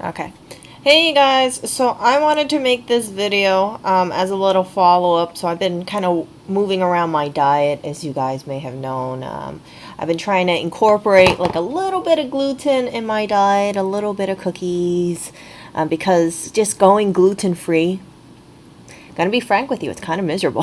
Okay. Hey you guys, so I wanted to make this video as a little follow-up. So I've been kind of moving around my diet, as you guys may have known. I've been trying to incorporate like a little bit of gluten in my diet, a little bit of cookies, because just going gluten-free, gonna be frank with you, it's kind of miserable.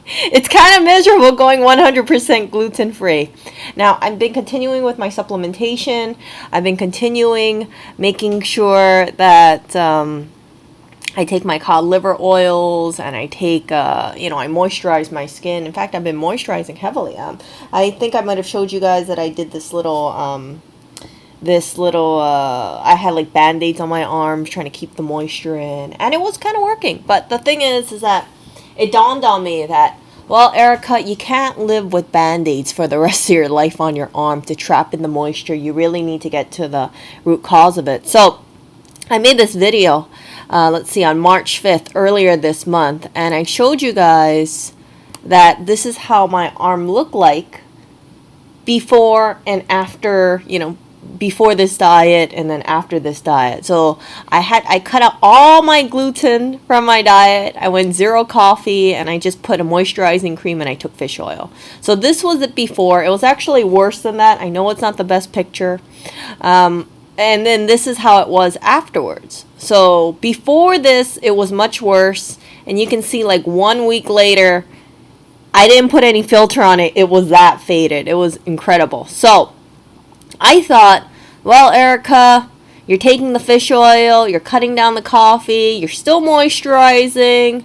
It's kind of miserable going 100% gluten free. Now, I've been continuing with my supplementation. I've been continuing making sure that I take my cod liver oils and I take, I moisturize my skin. In fact, I've been moisturizing heavily. I think I might have showed you guys that I did I had like band-aids on my arms trying to keep the moisture in, and it was kind of working. But the thing is that it dawned on me that, well, Erica, you can't live with band-aids for the rest of your life on your arm to trap in the moisture. You really need to get to the root cause of it. So I made this video, let's see, on March 5th, earlier this month, and I showed you guys that this is how my arm looked like before and after, before this diet and then after this diet. So I cut out all my gluten from my diet. I went zero coffee and I just put a moisturizing cream and I took fish oil. So this was it before. It was actually worse than that. I know it's not the best picture. And then this is how it was afterwards. So before this, it was much worse. And you can see like 1 week later, I didn't put any filter on it. It was that faded. It was incredible. So I thought, well, Erica, you're taking the fish oil, you're cutting down the coffee, you're still moisturizing.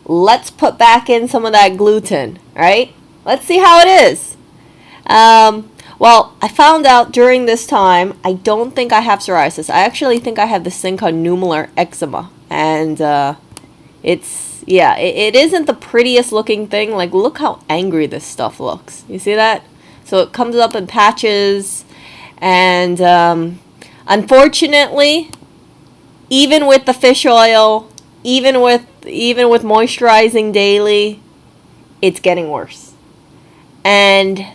Let's put back in some of that gluten, right? Let's see how it is. Well, I found out during this time, I don't think I have psoriasis. I actually think I have this thing called nummular eczema. And it isn't the prettiest looking thing. Like, look how angry this stuff looks. You see that? So it comes up in patches. And unfortunately, even with the fish oil, even with moisturizing daily, it's getting worse. And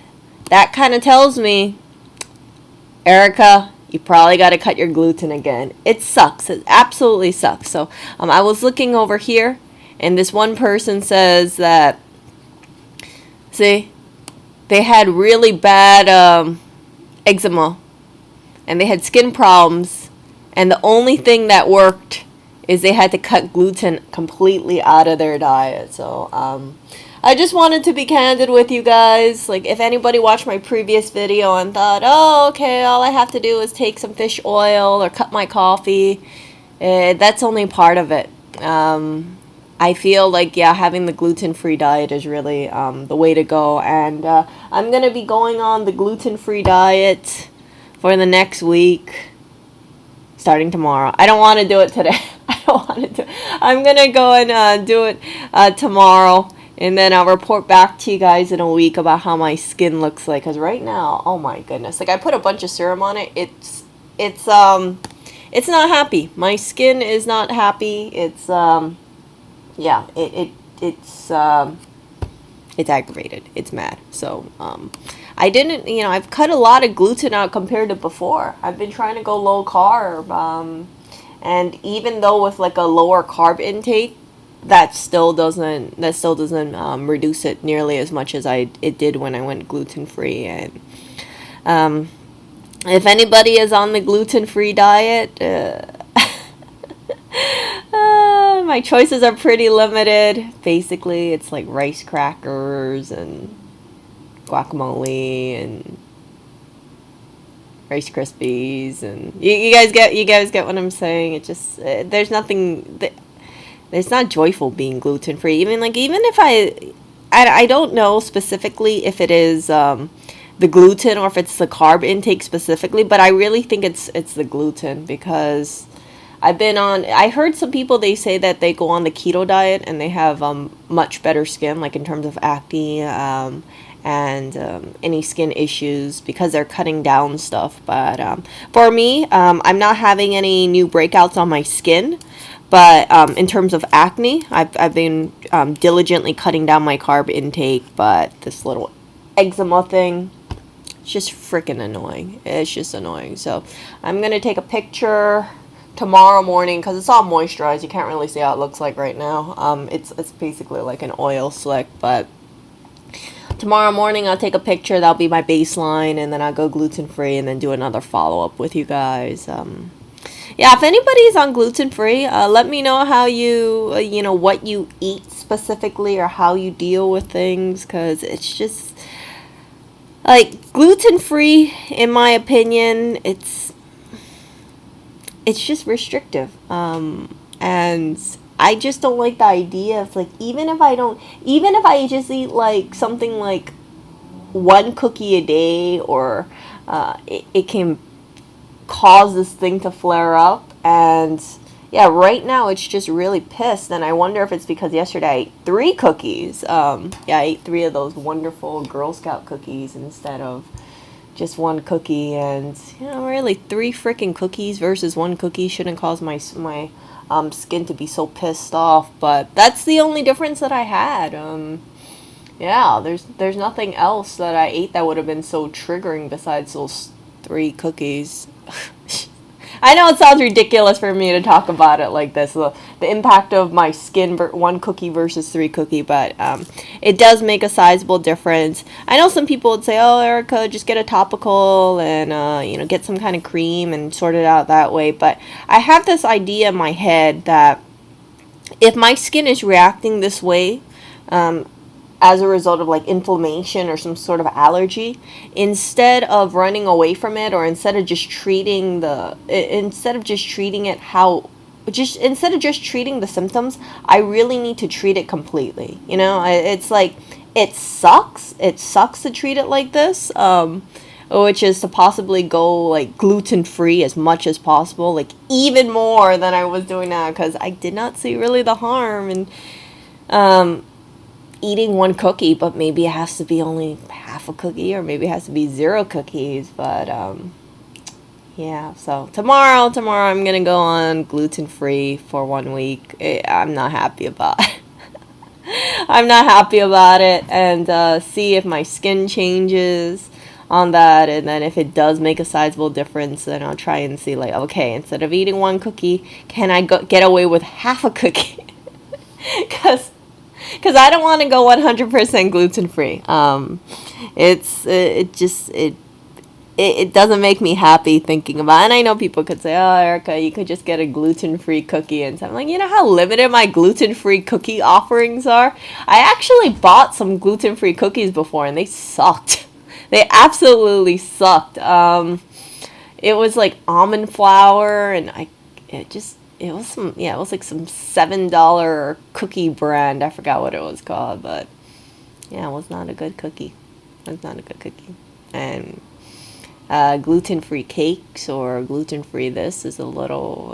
that kind of tells me, Erica, you probably got to cut your gluten again. It sucks. It absolutely sucks. So I was looking over here, and this one person says that, see, they had really bad eczema and they had skin problems, and the only thing that worked is they had to cut gluten completely out of their diet. So I just wanted to be candid with you guys. Like, if anybody watched my previous video and thought, oh, okay, all I have to do is take some fish oil or cut my coffee, that's only part of it. I feel like, yeah, having the gluten-free diet is really the way to go. And I'm going to be going on the gluten-free diet for the next week, starting tomorrow. I don't want to do it today. I don't want to do it. I'm going to go and do it tomorrow. And then I'll report back to you guys in a week about how my skin looks like. Because right now, oh my goodness. Like, I put a bunch of serum on it. It's not happy. My skin is not happy. It's aggravated. It's mad. So, I didn't, I've cut a lot of gluten out compared to before. I've been trying to go low carb. And even though with like a lower carb intake, that still doesn't reduce it nearly as much as it did when I went gluten free. And if anybody is on the gluten free diet, my choices are pretty limited. Basically, it's like rice crackers and guacamole and Rice Krispies, and you guys get what I'm saying. It just there's nothing. It's not joyful being gluten free. Even if I don't know specifically if it is the gluten or if it's the carb intake specifically, but I really think it's the gluten, because I heard some people, they say that they go on the keto diet and they have much better skin, like in terms of acne and any skin issues, because they're cutting down stuff. But for me, I'm not having any new breakouts on my skin. But in terms of acne, I've been diligently cutting down my carb intake. But this little eczema thing, it's just freaking annoying. It's just annoying. So I'm going to take a picture tomorrow morning, because it's all moisturized, you can't really see how it looks like right now. It's basically like an oil slick, but tomorrow morning I'll take a picture. That'll be my baseline, and then I'll go gluten free, and then do another follow up with you guys. Yeah, if anybody's on gluten free, let me know how you, what you eat specifically, or how you deal with things, because it's just like gluten free, in my opinion, it's just restrictive. And I just don't like the idea of, like, even if I just eat like something like one cookie a day, or it can cause this thing to flare up. And yeah, right now it's just really pissed, and I wonder if it's because yesterday I ate 3 cookies. Yeah, I ate 3 of those wonderful Girl Scout cookies instead of just 1 cookie. And really, 3 freaking cookies versus 1 cookie shouldn't cause my skin to be so pissed off. But that's the only difference that I had. Yeah, there's nothing else that I ate that would have been so triggering besides those 3 cookies. I know it sounds ridiculous for me to talk about it like this, the impact of my skin, 1 cookie versus 3 cookie, but it does make a sizable difference. I know some people would say, oh, Erica, just get a topical and, get some kind of cream and sort it out that way. But I have this idea in my head that if my skin is reacting this way, as a result of like inflammation or some sort of allergy, instead of running away from it, or instead of just treating the symptoms, I really need to treat it completely. It's like, it sucks to treat it like this, which is to possibly go like gluten free as much as possible, like even more than I was doing now, because I did not see really the harm in eating 1 cookie, but maybe it has to be only half a cookie, or maybe it has to be 0 cookies. But yeah, so tomorrow I'm gonna go on gluten free for 1 week. I'm not happy about it. I'm not happy about it, and see if my skin changes on that, and then if it does make a sizable difference, then I'll try and see, like, okay, instead of eating 1 cookie, can I get away with half a cookie? Because I don't want to go 100% gluten free. It doesn't make me happy thinking about it. And I know people could say, oh, Erica, you could just get a gluten free cookie. And so I'm like, you know how limited my gluten free cookie offerings are? I actually bought some gluten free cookies before, and they sucked. They absolutely sucked. It was like almond flour, and it was like some $7 cookie brand. I forgot what it was called, but yeah, it was not a good cookie. And gluten-free cakes or gluten-free this is a little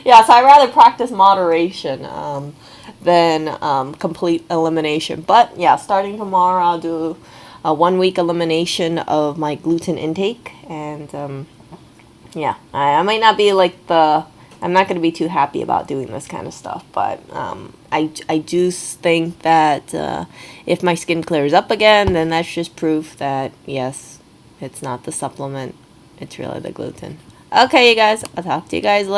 yeah, so I'd rather practice moderation than complete elimination. But yeah, starting tomorrow I'll do a 1-week elimination of my gluten intake, and yeah, I might not be like I'm not going to be too happy about doing this kind of stuff, but I do think that if my skin clears up again, then that's just proof that, yes, it's not the supplement, it's really the gluten. Okay, you guys, I'll talk to you guys later.